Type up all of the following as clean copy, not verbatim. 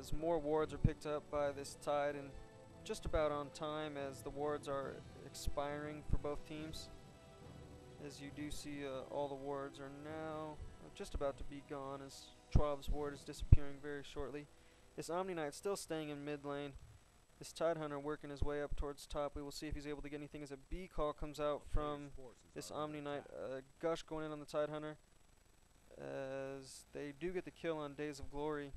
as more wards are picked up by this tide, and just about on time as the wards are expiring for both teams. As you do see, all the wards are now just about to be gone, as Schwab's ward is disappearing very shortly. This Omni Knight still staying in mid lane. This Tide Hunter working his way up towards top. We will see if he's able to get anything as a B call comes out from this Omni Knight. Gush going in on the Tide Hunter, as they do get the kill on Days of Glory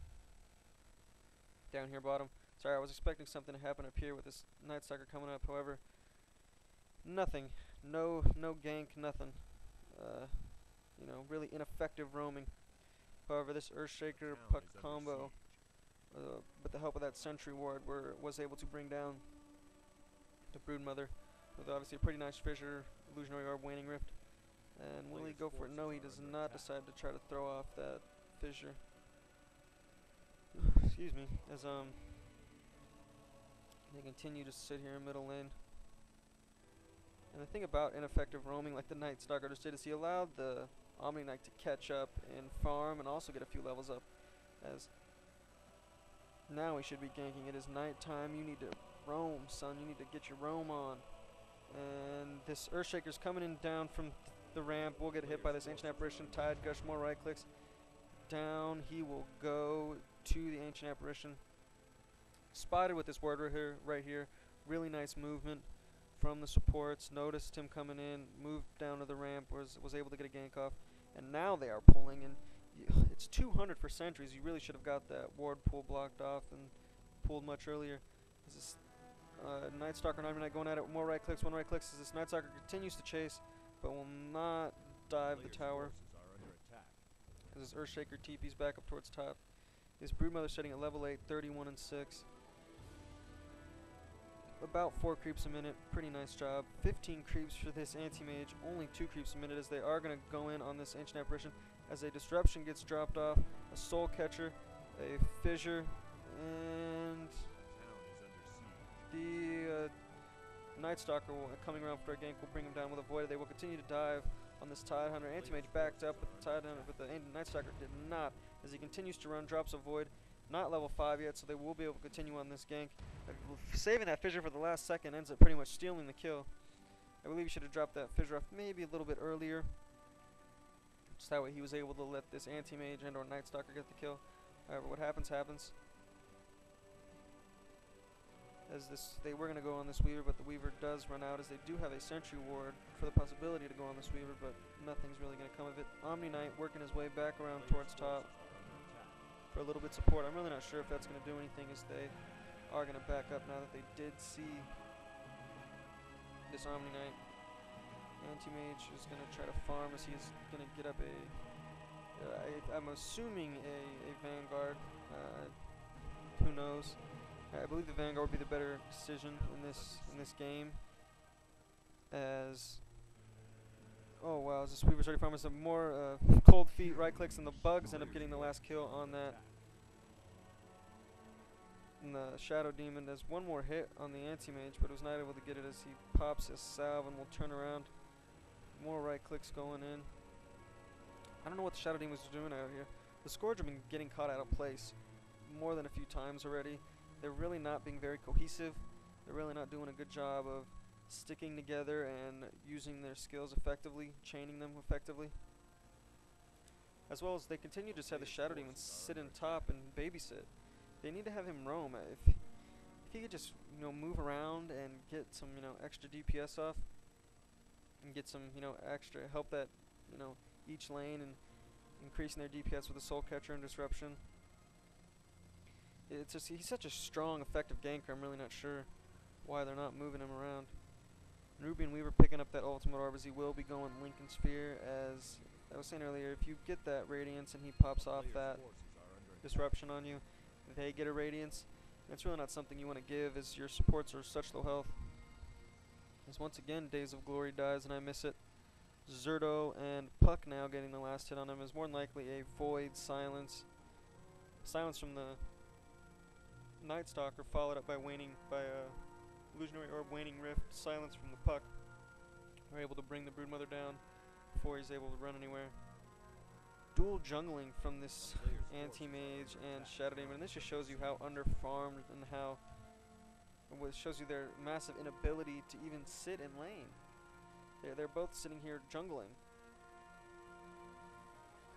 down here bottom. Sorry, I was expecting something to happen up here with this Night Stalker coming up. However, nothing. No gank, nothing. You know, really ineffective roaming. However, this Earthshaker puck combo, with the help of that Sentry ward, was able to bring down the Broodmother with obviously a pretty nice fissure, Illusionary Orb, Waning Rift. And will he go for it? No, he does not decide to try to throw off that fissure. Excuse me, as they continue to sit here in middle lane. And the thing about ineffective roaming, like the Night Stalker just did, is he allowed the Omni Knight to catch up and farm and also get a few levels up. As now he should be ganking. It is nighttime. You need to roam, son. You need to get your roam on. And this Earthshaker's coming in down from the ramp. We'll get hit by this Ancient Apparition. Tide Gush, more right clicks. Down he will go to the Ancient Apparition. Spotted with this ward right here. Really nice movement from the supports. Noticed him coming in, moved down to the ramp, was able to get a gank off, and now they are pulling, and it's 200 for sentries. You really should have got that ward pool blocked off and pulled much earlier. This Night Stalker and Omni Knight going at it with more right clicks, one right clicks, as this Night Stalker continues to chase, but will not dive the tower. As this Earthshaker TP's back up towards top. This Broodmother setting at level 8, 31 and 6. About 4 creeps a minute, pretty nice job. 15 creeps for this anti-mage, only 2 creeps a minute, as they are going to go in on this Ancient Apparition. As a Disruption gets dropped off, a Soul Catcher, a Fissure, and the Night Stalker coming around for a gank will bring him down with a Void. They will continue to dive on this Tide Hunter. Anti-mage backed up, but the Tide Hunter, but the Night Stalker did not, as he continues to run, drops a Void. Not level 5 yet, so they will be able to continue on this gank. Saving that fissure for the last second ends up pretty much stealing the kill. I believe he should have dropped that fissure off maybe a little bit earlier. Just that way he was able to let this anti-mage and or Night Stalker get the kill. However, what happens happens. As they were going to go on this Weaver, but the Weaver does run out, as they do have a Sentry ward for the possibility to go on this Weaver, but nothing's really going to come of it. Omni Knight working his way back around towards top for a little bit support. I'm really not sure if that's going to do anything, as they are going to back up now that they did see this Omni Knight. Anti-Mage is going to try to farm, as he's going to get up a I'm assuming a Vanguard. Who knows? I believe the Vanguard would be the better decision in this game. As oh wow, as this Weaver's already farming some more cold feet, right clicks, and the Bugs end up getting the last kill on that. And the Shadow Demon does one more hit on the Anti-Mage, but was not able to get it, as he pops his salve and will turn around. More right clicks going in. I don't know what the Shadow Demon is doing out here. The Scourge have been getting caught out of place more than a few times already. They're really not being very cohesive. They're really not doing a good job of sticking together and using their skills effectively, chaining them effectively. As well as they continue to just have the Shadow Demon sit in top and babysit. They need to have him roam. If he could just move around and get some extra DPS off, and get some extra help that each lane, and increasing their DPS with a Soul Catcher and Disruption. It's just he's such a strong, effective ganker. I'm really not sure why they're not moving him around. Ruby and Weaver picking up that ultimate orb, as he will be going Lincoln Sphere. As I was saying earlier, if you get that Radiance and he pops off that Disruption on you, they get a Radiance. That's really not something you want to give, as your supports are such low health. As once again, Days of Glory dies and I miss it. Zerto and Puck now getting the last hit on him, is more than likely a Void Silence. Silence from the Night Stalker, followed up by Illusionary Orb, Waning Rift, Silence from the Puck. We're able to bring the Broodmother down before he's able to run anywhere. Dual jungling from this Anti-Mage, and Shadow Demon. And this just shows you how under-farmed and how it shows you their massive inability to even sit in lane. They're both sitting here jungling.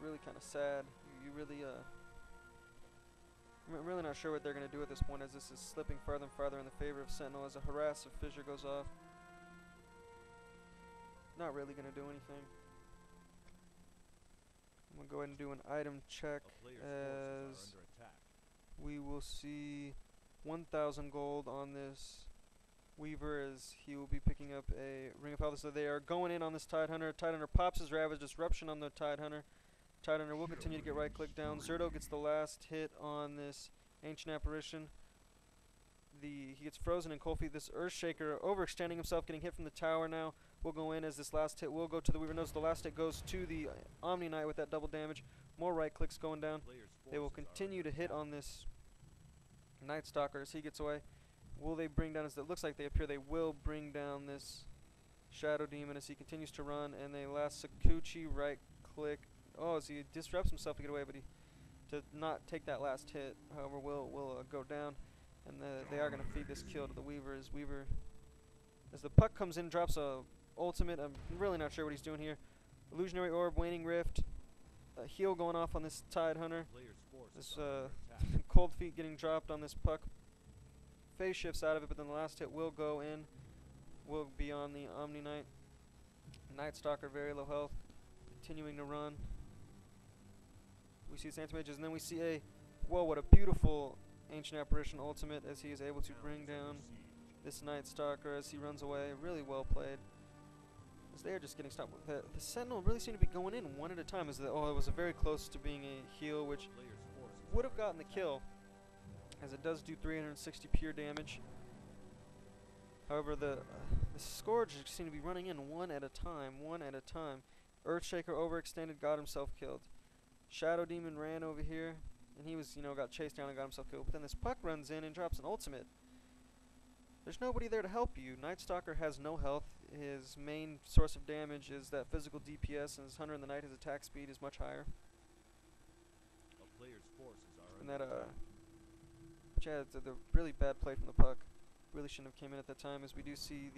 Really kind of sad. You really I'm really not sure what they're gonna do at this point, as this is slipping farther and farther in the favor of Sentinel as a harass of Fissure goes off. Not really gonna do anything. I'm gonna go ahead and do an item check as we will see 1,000 gold on this Weaver as he will be picking up a Ring of Health. So they are going in on this Tidehunter. Tidehunter pops his Ravage, Disruption on the Tidehunter. Tidehunter will continue to get right click down. Zerto gets the last hit on this Ancient Apparition. He gets frozen in Cold Feet. This Earthshaker overextending himself, getting hit from the tower now. Will go in as this last hit will go to the Weaver. Notice the last hit goes to the Omni Knight with that double damage. More right clicks going down. They will continue to hit on this Night Stalker as he gets away. Will they bring down, as it looks like they appear, they will bring down this Shadow Demon as he continues to run, and they last Sakuchi right click. Oh, as he disrupts himself to get away, but to not take that last hit, however, will go down, and they are going to feed this kill to the Weaver as the puck comes in, drops a ultimate. I'm really not sure what he's doing here. Illusionary Orb, Waning Rift, a heal going off on this Tidehunter. This Cold Feet getting dropped on this puck. Phase shifts out of it, but then the last hit will go in. Will be on the Omni Knight. Night Stalker, very low health, continuing to run. We see his Anti-Mages, and then we see a, whoa, what a beautiful Ancient Apparition ultimate as he is able to bring down this Night Stalker as he runs away. Really well played. As they are just getting stopped. The Sentinel really seemed to be going in one at a time. It was very close to being a heal, which would have gotten the kill, as it does do 360 pure damage. However, the Scourge seem to be running in one at a time. Earthshaker overextended, got himself killed. Shadow Demon ran over here, and he was, got chased down and got himself killed. But then this puck runs in and drops an ultimate. There's nobody there to help you. Night Stalker has no health. His main source of damage is that physical DPS, and his Hunter in the Night, his attack speed is much higher. And that, the really bad play from the puck. Really shouldn't have came in at that time, as we do see the